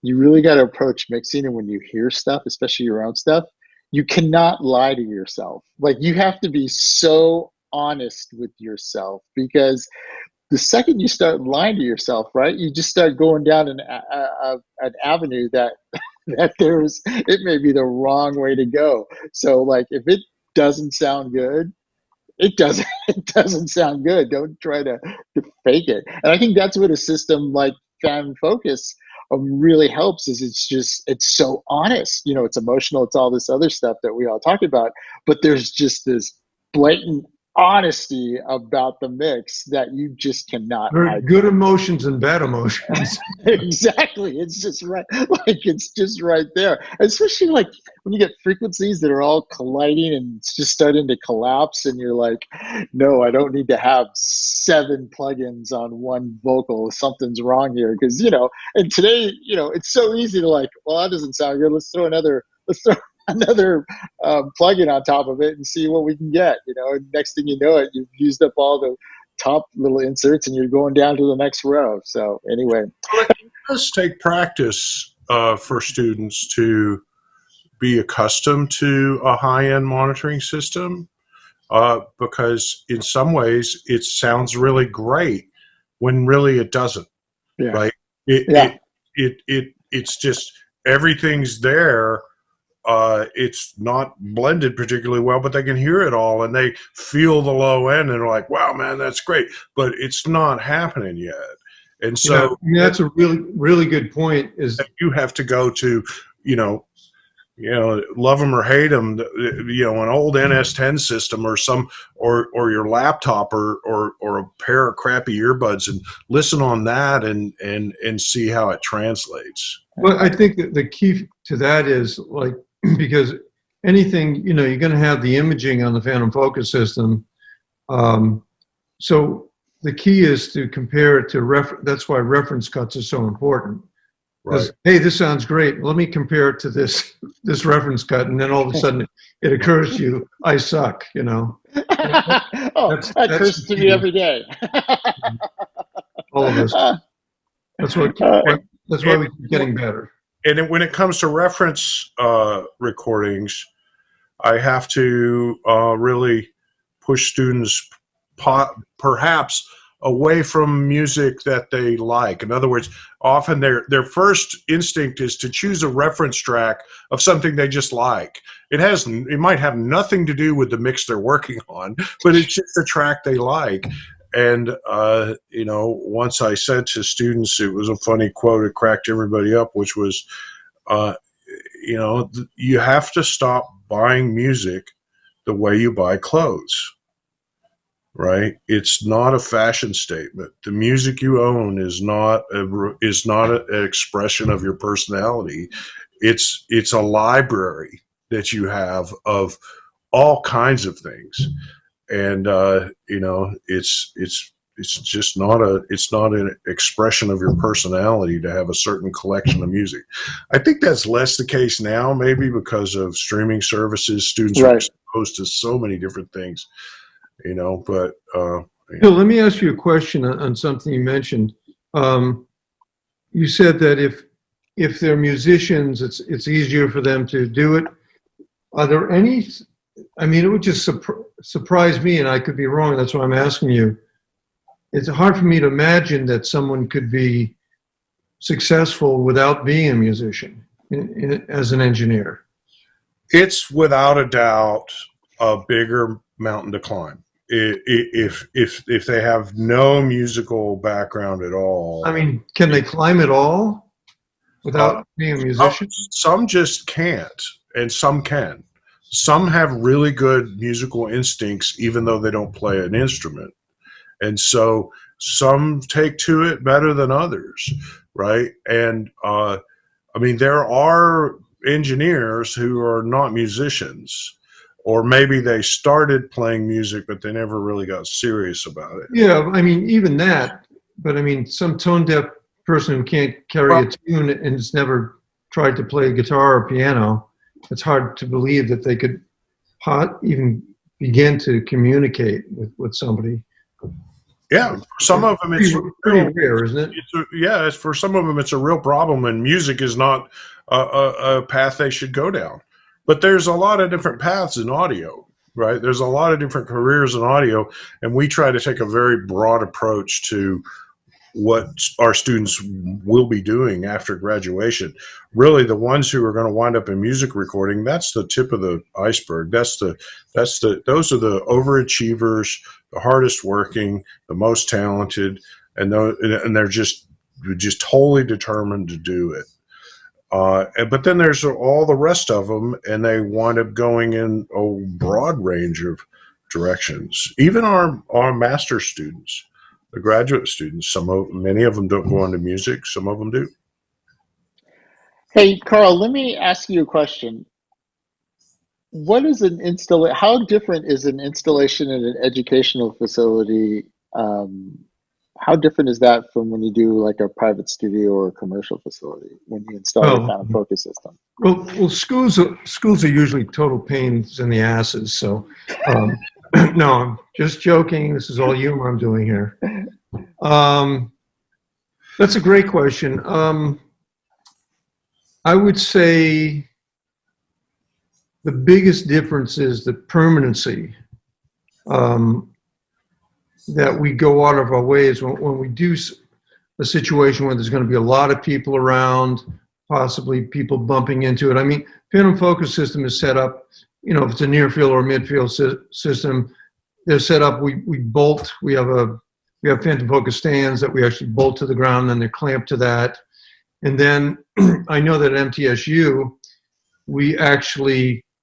you really got to approach mixing, and when you hear stuff, especially your own stuff, you cannot lie to yourself. Like, you have to be so honest with yourself, because the second you start lying to yourself, right, you just start going down an avenue that it may be the wrong way to go. So, like, if it doesn't sound good, it doesn't sound good. Don't try to fake it. And I think that's what a system like PhantomFocus really helps, is it's so honest. It's emotional, it's all this other stuff that we all talk about, but there's just this blatant honesty about the mix that you just cannot hide. Good emotions and bad emotions. Exactly. It's just right. Like, it's just right there. Especially like when you get frequencies that are all colliding and it's just starting to collapse, and you're like, no, I don't need to have 7 plugins on one vocal. Something's wrong here. Because, and today, it's so easy to like, well, that doesn't sound good. Let's throw another plug-in on top of it and see what we can get. And next thing you know it, you've used up all the top little inserts and you're going down to the next row. So anyway, it does take practice for students to be accustomed to a high-end monitoring system, because in some ways it sounds really great when really it doesn't. Yeah. Right? It's just everything's there. It's not blended particularly well, but they can hear it all and they feel the low end and they're like, wow, man, that's great. But it's not happening yet. And so that's a really, really good point, is you have to go to, love them or hate them, an old NS10 system or your laptop or a pair of crappy earbuds and listen on that and see how it translates. Well, I think that the key to that is, like, because anything, you're going to have the imaging on the PhantomFocus system. So the key is to compare it to that's why reference cuts are so important. Right. Hey, this sounds great. Let me compare it to this reference cut, and then all of a sudden it occurs to you, I suck. That occurs to me every day. All of us. That's why we keep getting better. And when it comes to reference recordings, I have to really push students perhaps away from music that they like. In other words, often their first instinct is to choose a reference track of something they just like. It might have nothing to do with the mix they're working on, but it's just a track they like. And, once I said to students, it was a funny quote, it cracked everybody up, which was, you have to stop buying music the way you buy clothes, right? It's not a fashion statement. The music you own is not an expression of your personality. It's a library that you have of all kinds of things. And it's just not an expression of your personality to have a certain collection of music. I think that's less the case now, maybe because of streaming services. Students are exposed to so many different things, But Bill, let me ask you a question on something you mentioned. You said that if they're musicians, it's easier for them to do it. Are there any? I mean, it would just surprise me, and I could be wrong. That's why I'm asking you. It's hard for me to imagine that someone could be successful without being a musician as an engineer. It's without a doubt a bigger mountain to climb. If they have no musical background at all. I mean, can they climb it all without being a musician? Some just can't, and some can. Some have really good musical instincts, even though they don't play an instrument. And so some take to it better than others, right? And I mean, there are engineers who are not musicians, or maybe they started playing music, but they never really got serious about it. Yeah, I mean, even that. But I mean, some tone deaf person who can't carry a tune and has never tried to play guitar or piano, it's hard to believe that they could even begin to communicate with somebody. Yeah, for some of them it's pretty rare, isn't it? For some of them it's a real problem, and music is not a path they should go down. But there's a lot of different paths in audio, right? There's a lot of different careers in audio, and we try to take a very broad approach to what our students will be doing after graduation. Really, the ones who are going to wind up in music recording, that's the tip of the iceberg. Those are the overachievers, the hardest working, the most talented, and they're just totally determined to do it. But then there's all the rest of them, and they wind up going in a broad range of directions. Even our master students, the graduate students, many of them don't go into music, some of them do. Hey, Carl, let me ask you a question. What is how different is an installation in an educational facility? How different is that from when you do like a private studio or a commercial facility when you install the PhantomFocus system? Well, schools are usually total pains in the asses. So, no, I'm just joking. This is all humor I'm doing here. That's a great question. I would say the biggest difference is the permanency. That we go out of our ways when we do a situation where there's going to be a lot of people around, possibly people bumping into it. I mean, PhantomFocus system is set up, if it's a near field or midfield system, they're set up, we bolt, we have PhantomFocus stands that we actually bolt to the ground, and they're clamped to that. And then I know that at MTSU, we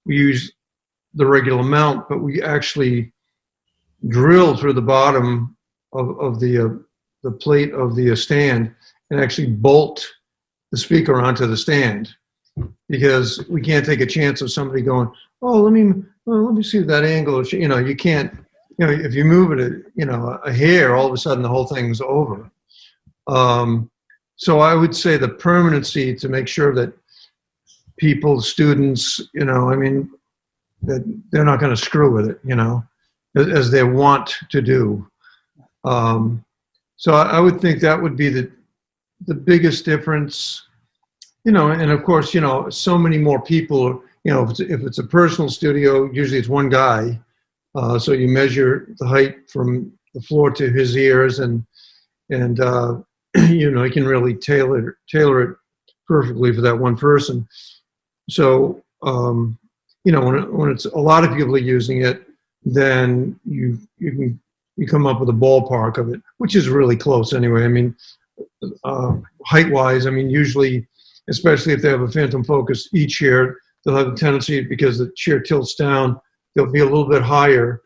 use the regular mount, but we actually drill through the bottom of the plate of the stand and actually bolt the speaker onto the stand, because we can't take a chance of somebody going, let me see that angle. You can't, if you move it a hair, all of a sudden the whole thing's over. So I would say the permanency to make sure that students, that they're not going to screw with it, as they want to do. So I would think that would be the biggest difference, and of course, so many more people, if it's a personal studio, usually it's one guy. So you measure the height from the floor to his ears, and you can really tailor it perfectly for that one person. So, when it's a lot of people are using it, then you come up with a ballpark of it, which is really close anyway. I mean, height-wise, usually, especially if they have a PhantomFocus E-chair, they'll have a tendency, because the chair tilts down, they'll be a little bit higher,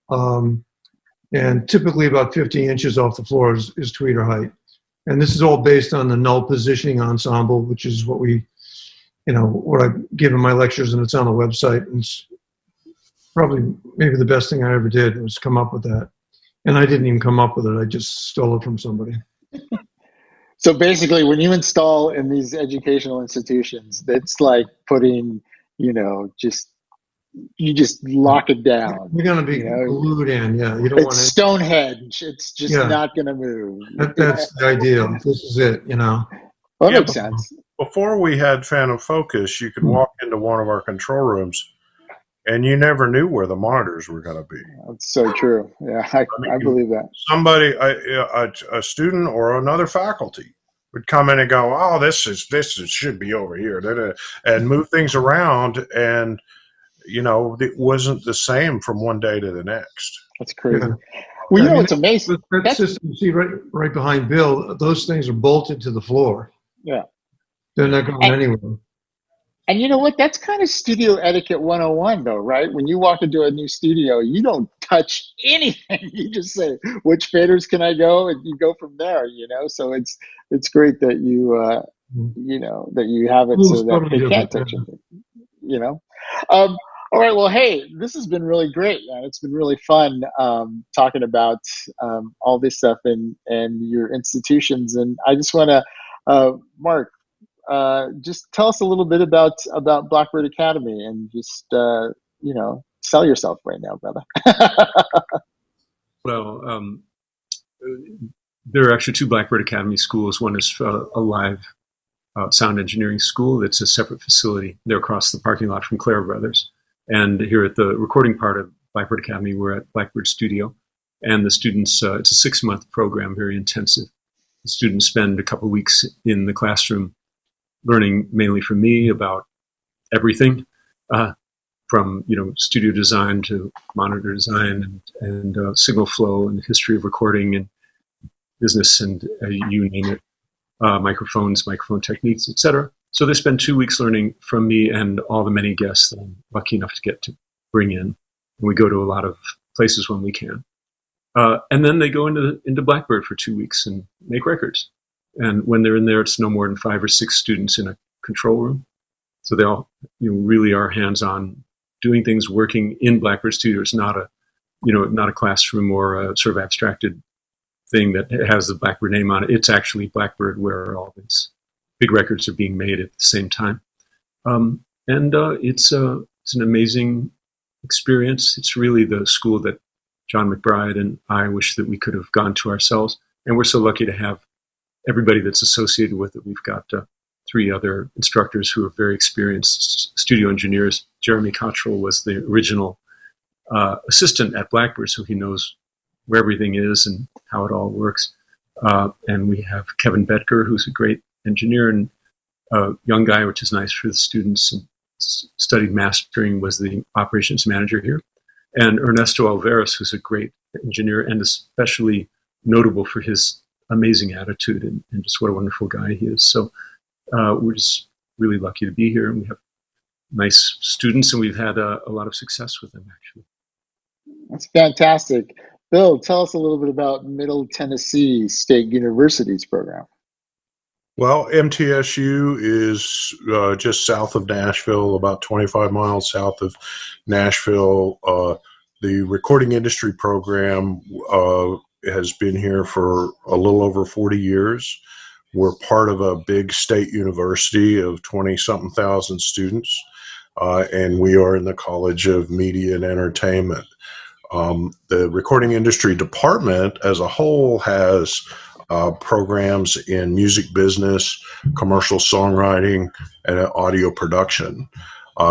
and typically about 50 inches off the floor is tweeter height. And this is all based on the null positioning ensemble, which is what what I give in my lectures, and it's on the website. And it's probably maybe the best thing I ever did was come up with that. And I didn't even come up with it. I just stole it from somebody. So basically, when you install in these educational institutions, it's like putting, you just lock it down. You're going to be glued in, yeah. You don't it's want to. Stonehenge. It's just not going to move. That's the ideal. This is it, Well, that makes sense. Before we had PhantomFocus, you could walk into one of our control rooms and you never knew where the monitors were going to be. That's so true. Yeah, I believe that. Somebody, a student or another faculty would come in and go, "Oh, should be over here," and move things around, and it wasn't the same from one day to the next. That's crazy. Yeah. Well, it's amazing. That system you see right behind Bill, those things are bolted to the floor. Yeah. They're not going anywhere. And you know what? That's kind of studio etiquette 101, though, right? When you walk into a new studio, you don't touch anything. You just say, which faders can I go? And you go from there, So it's great that you, that you have it so that they can't touch it, All right. Well, hey, this has been really great, man. It's been really fun talking about all this stuff and your institutions. And I just want to, Mark, just tell us a little bit about Blackbird Academy and just sell yourself right now, brother. Well, there are actually two Blackbird Academy schools. One is a live sound engineering school that's a separate facility. They're across the parking lot from Clare Brothers. And here at the recording part of Blackbird Academy, we're at Blackbird Studio. And the students, it's a 6-month program, very intensive. The students spend a couple of weeks in the classroom learning mainly from me about everything, from studio design to monitor design and signal flow and the history of recording and business and you name it, microphones, microphone techniques, etc. So they spend 2 weeks learning from me and all the many guests that I'm lucky enough to get to bring in. And we go to a lot of places when we can. And then they go into Blackbird for 2 weeks and make records. And when they're in there, it's no more than 5 or 6 students in a control room. So they all really are hands-on doing things, working in Blackbird Studio. It's not a classroom or a sort of abstracted thing that has the Blackbird name on it. It's actually Blackbird where all these big records are being made at the same time. It's an amazing experience. It's really the school that John McBride and I wish that we could have gone to ourselves. And we're so lucky to have everybody that's associated with it. We've got 3 other instructors who are very experienced studio engineers. Jeremy Cottrell was the original assistant at Blackbird, so he knows where everything is and how it all works. And we have Kevin Betker, who's a great engineer and a young guy, which is nice for the students, and studied mastering, was the operations manager here. And Ernesto Alvarez, who's a great engineer and especially notable for his amazing attitude and just what a wonderful guy he is. So we're just really lucky to be here, and we have nice students, and we've had a lot of success with them, actually. That's fantastic. Bill, tell us a little bit about Middle Tennessee State University's program. Well, MTSU is just south of Nashville, about 25 miles south of Nashville. The recording industry program has been here for a little over 40 years. We're part of a big state university of 20-something thousand students, and we are in the College of Media and Entertainment. The recording industry department as a whole has programs in music business, commercial songwriting, and audio production.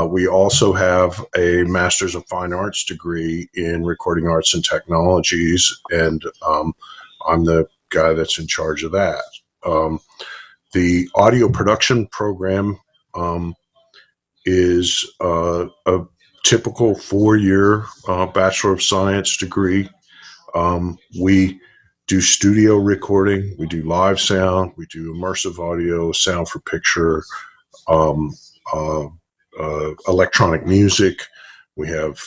We also have a Master's of Fine Arts degree in Recording Arts and Technologies, and I'm the guy that's in charge of that. The audio production program is a typical 4-year Bachelor of Science degree. We do studio recording, we do live sound, we do immersive audio, sound for picture, electronic music. We have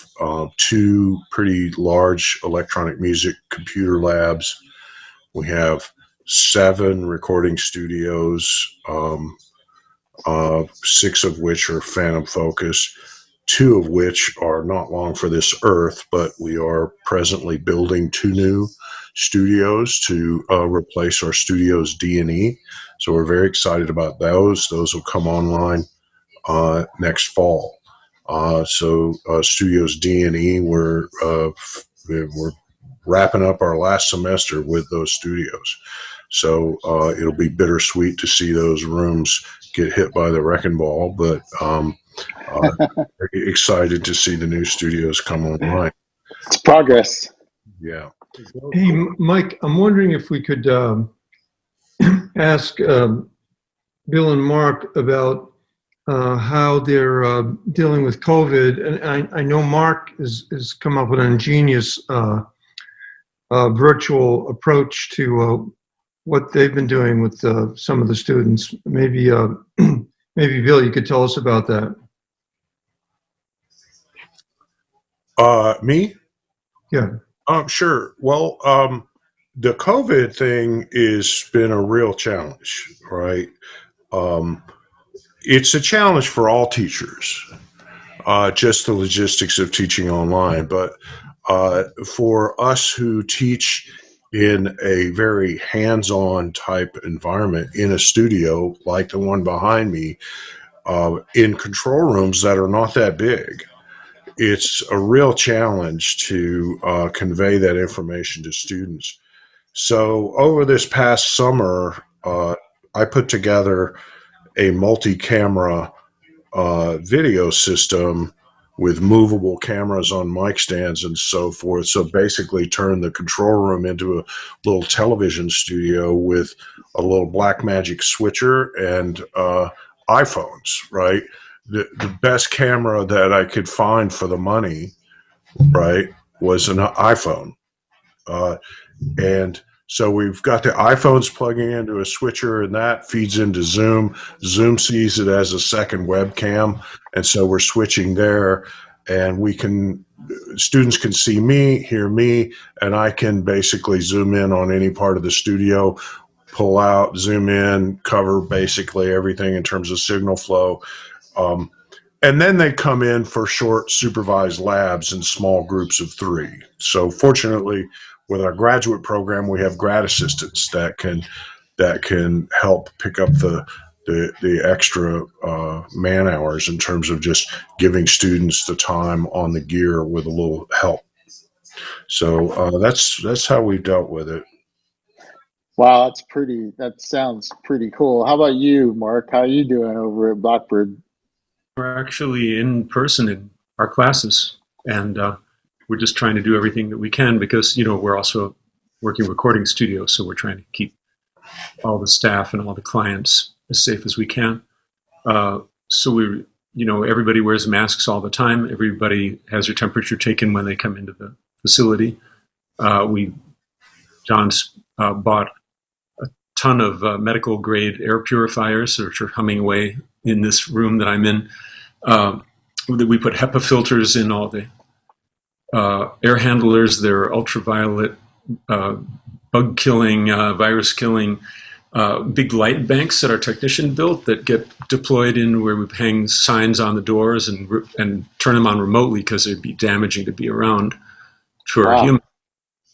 2 pretty large electronic music computer labs. We have 7 recording studios, 6 of which are PhantomFocus, 2 of which are not long for this earth, but we are presently building 2 new studios to replace our studios D&E. So we're very excited about those. Those will come online next fall. Studios D&E, we're wrapping up our last semester with those studios. So it'll be bittersweet to see those rooms get hit by the wrecking ball, but very excited to see the new studios come online. It's progress. Yeah. Hey, Mike, I'm wondering if we could ask Bill and Mark about how they're dealing with COVID. And I know Mark has come up with an ingenious virtual approach to what they've been doing with some of the students. Maybe, maybe Bill, you could tell us about that. Me? Yeah. Sure. Well, the COVID thing has been a real challenge, right? It's a challenge for all teachers, just the logistics of teaching online. But for us who teach in a very hands-on type environment in a studio like the one behind me, in control rooms that are not that big, it's a real challenge to convey that information to students. So over this past summer, I put together a multi-camera video system with movable cameras on mic stands and so forth. So basically turn the control room into a little television studio with a little Blackmagic switcher and iPhones, right? The best camera that I could find for the money, right, was an iPhone. And so we've got the iPhones plugging into a switcher, and that feeds into Zoom. Zoom sees it as a second webcam, and so we're switching there, and students can see me, hear me, and I can basically zoom in on any part of the studio, pull out, zoom in, cover basically everything in terms of signal flow. And then they come in for short supervised labs in small groups of 3. So fortunately, with our graduate program, we have grad assistants that can help pick up the extra man hours in terms of just giving students the time on the gear with a little help. So that's how we dealt with it. Wow, that sounds pretty cool. How about you, Mark? How are you doing over at Blackbird? We're actually in person in our classes, and we're just trying to do everything that we can because, we're also working recording studios, so we're trying to keep all the staff and all the clients as safe as we can. So everybody wears masks all the time. Everybody has their temperature taken when they come into the facility. John's bought a ton of medical grade air purifiers, which are humming away in this room that I'm in. We put HEPA filters in all the air handlers. They're ultraviolet, bug killing, virus killing, big light banks that our technician built that get deployed in where we hang signs on the doors and turn them on remotely because it'd be damaging to be around for Wow. humans.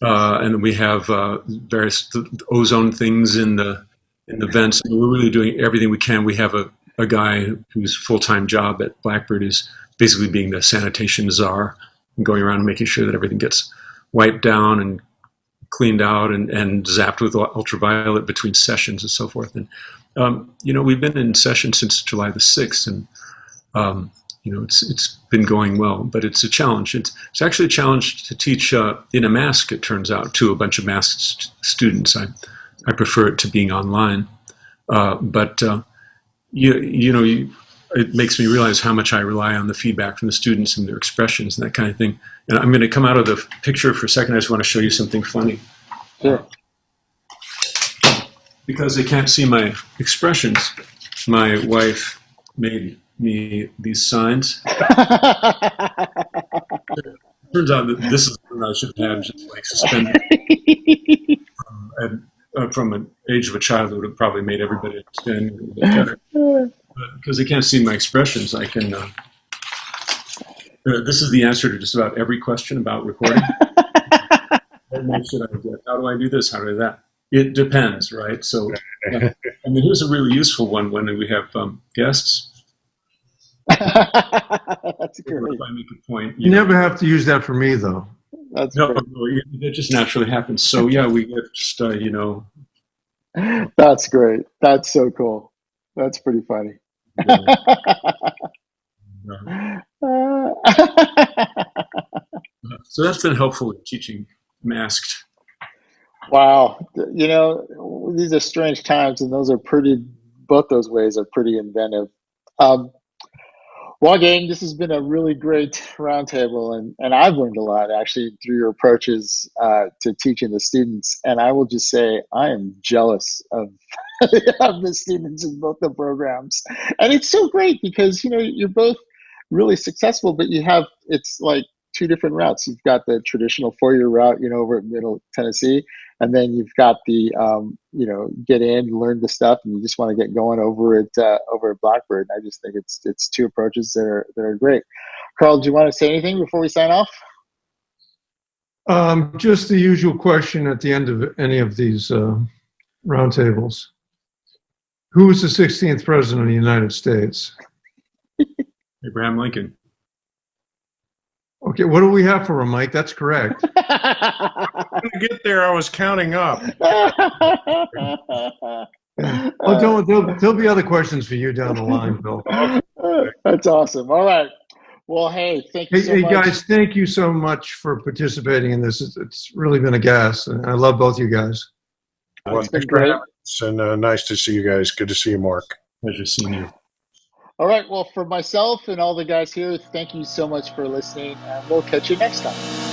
And we have various ozone things in the vents. And we're really doing everything we can. We have a guy whose full-time job at Blackbird is basically being the sanitation czar and going around and making sure that everything gets wiped down and cleaned out and zapped with ultraviolet between sessions and so forth. And, we've been in session since July the 6th, and, it's been going well, but it's a challenge. It's actually a challenge to teach in a mask, it turns out, to a bunch of masked students. I prefer it to being online. But it makes me realize how much I rely on the feedback from the students and their expressions and that kind of thing. And I'm going to come out of the picture for a second. I just want to show you something funny. Sure. Because they can't see my expressions, my wife made me these signs. Turns out that this is what I should have had just like suspended. From an age of a child, it would have probably made everybody understand a little bit better. But because they can't see my expressions, I can. This is the answer to just about every question about recording. How much should I get? How do I do this? How do I do that? It depends, right? So, here's a really useful one when we have guests. That's great. If I make a point, You never have to use that for me, though. That's no, great. it just naturally happens. So yeah, we get just That's great. That's so cool. That's pretty funny. Yeah. So that's been helpful in teaching masked. Wow. These are strange times, and those are pretty, both those ways are pretty inventive. Um, Well, gang, this has been a really great roundtable, and I've learned a lot actually through your approaches to teaching the students. And I will just say I am jealous of of the students in both the programs, and it's so great because you're both really successful, but it's like two different routes. You've got the traditional 4-year route, over at Middle Tennessee, and then you've got the get in, learn the stuff, and you just want to get going over at Blackbird. I just think it's two approaches that are great. Carl, do you want to say anything before we sign off? Just the usual question at the end of any of these roundtables. Who was the 16th president of the United States? Abraham Lincoln. Okay, what do we have for him, Mike? That's correct. To get there, I was counting up. Oh, there'll be other questions for you down the line, Bill. That's awesome. All right. Well, hey, thank you so much. Hey, guys, thank you so much for participating in this. It's really been a gas, and I love both you guys. It's been great. And nice to see you guys. Good to see you, Mark. Pleasure seeing you. All right. Well, for myself and all the guys here, thank you so much for listening, and we'll catch you next time.